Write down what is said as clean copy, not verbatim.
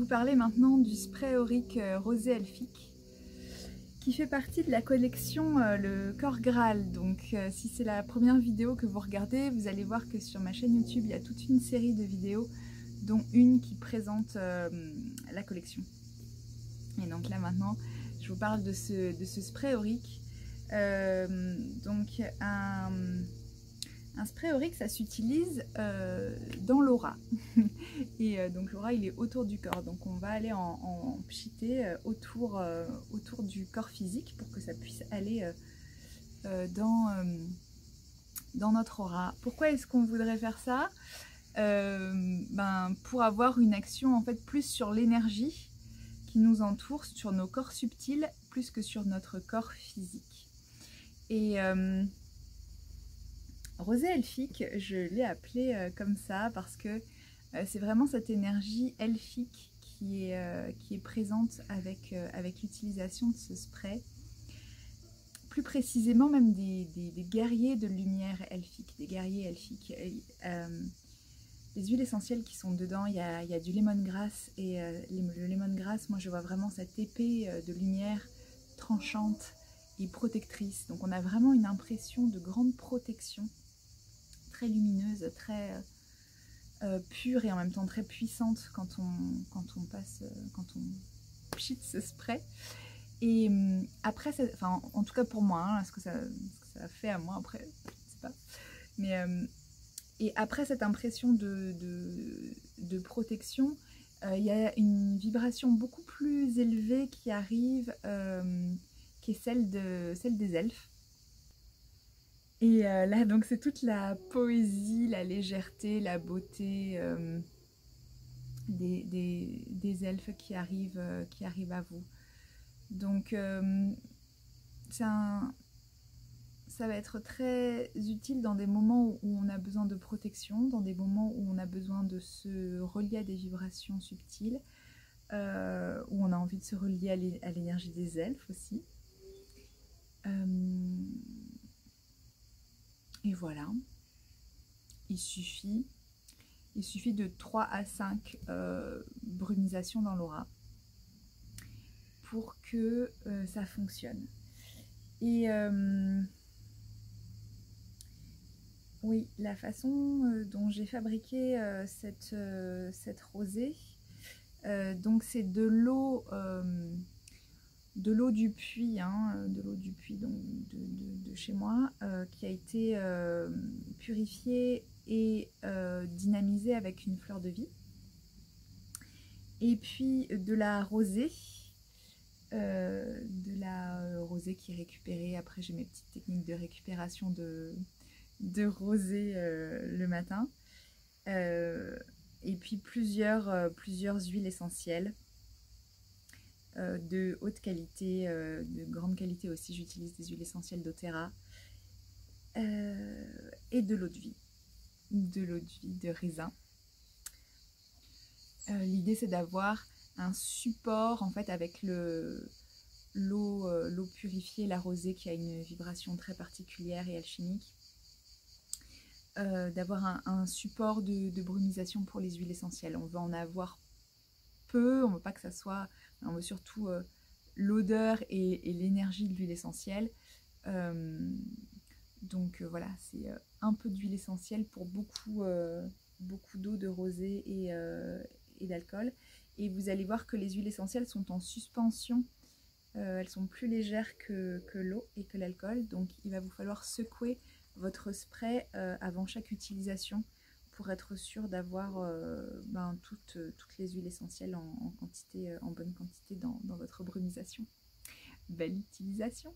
vous parler maintenant du spray aurique rosé elfique qui fait partie de la collection le Corps Graal. Donc si c'est la première vidéo que vous regardez, vous allez voir que sur ma chaîne YouTube il y a toute une série de vidéos dont une qui présente la collection. Et donc là maintenant je vous parle de ce spray aurique. Donc un spray aurique, ça s'utilise dans l'aura. Et donc l'aura, il est autour du corps. Donc on va aller en pchiter autour du corps physique pour que ça puisse aller dans notre aura. Pourquoi est-ce qu'on voudrait faire ça? Pour avoir une action en fait plus sur l'énergie qui nous entoure, sur nos corps subtils, plus que sur notre corps physique. Et rosé elfique, je l'ai appelé comme ça parce que c'est vraiment cette énergie elfique qui est présente avec l'utilisation de ce spray. Plus précisément même des guerriers de lumière elfique, des guerriers elfiques. Les huiles essentielles qui sont dedans, il y a du lemongrass et le lemongrass, moi je vois vraiment cette épée de lumière tranchante et protectrice. Donc on a vraiment une impression de grande protection, très lumineuse, très pure et en même temps très puissante quand on pchite ce spray. Et après, en tout cas pour moi, hein, ce que ça fait à moi après, je sais pas. Mais et après cette impression de protection, il y a une vibration beaucoup plus élevée qui arrive, qui est celle des elfes. Et là, donc c'est toute la poésie, la légèreté, la beauté des elfes qui arrivent à vous. Donc ça va être très utile dans des moments où on a besoin de protection, dans des moments où on a besoin de se relier à des vibrations subtiles, où on a envie de se relier à l'énergie des elfes aussi. Et voilà, il suffit de 3 à 5 brumisations dans l'aura pour que ça fonctionne. Et oui, la façon dont j'ai fabriqué cette rosée, donc c'est de l'eau du puits, hein, de l'eau du puits donc de chez moi, qui a été purifiée et dynamisée avec une fleur de vie. Et puis de la rosée qui est récupérée. Après j'ai mes petites techniques de récupération de rosée le matin. Et puis plusieurs huiles essentielles de haute qualité, de grande qualité aussi. J'utilise des huiles essentielles doTERRA et de l'eau de vie, de raisin. L'idée c'est d'avoir un support en fait avec l'eau purifiée, la rosée qui a une vibration très particulière et alchimique. D'avoir un support de brumisation pour les huiles essentielles. On veut en avoir peu, on veut pas que ça soit, on veut surtout l'odeur et l'énergie de l'huile essentielle. Donc voilà, c'est un peu d'huile essentielle pour beaucoup d'eau, de rosée et d'alcool. Et vous allez voir que les huiles essentielles sont en suspension, elles sont plus légères que l'eau et que l'alcool, donc il va vous falloir secouer votre spray avant chaque utilisation pour être sûr d'avoir toutes les huiles essentielles en bonne quantité dans votre brumisation. Belle utilisation!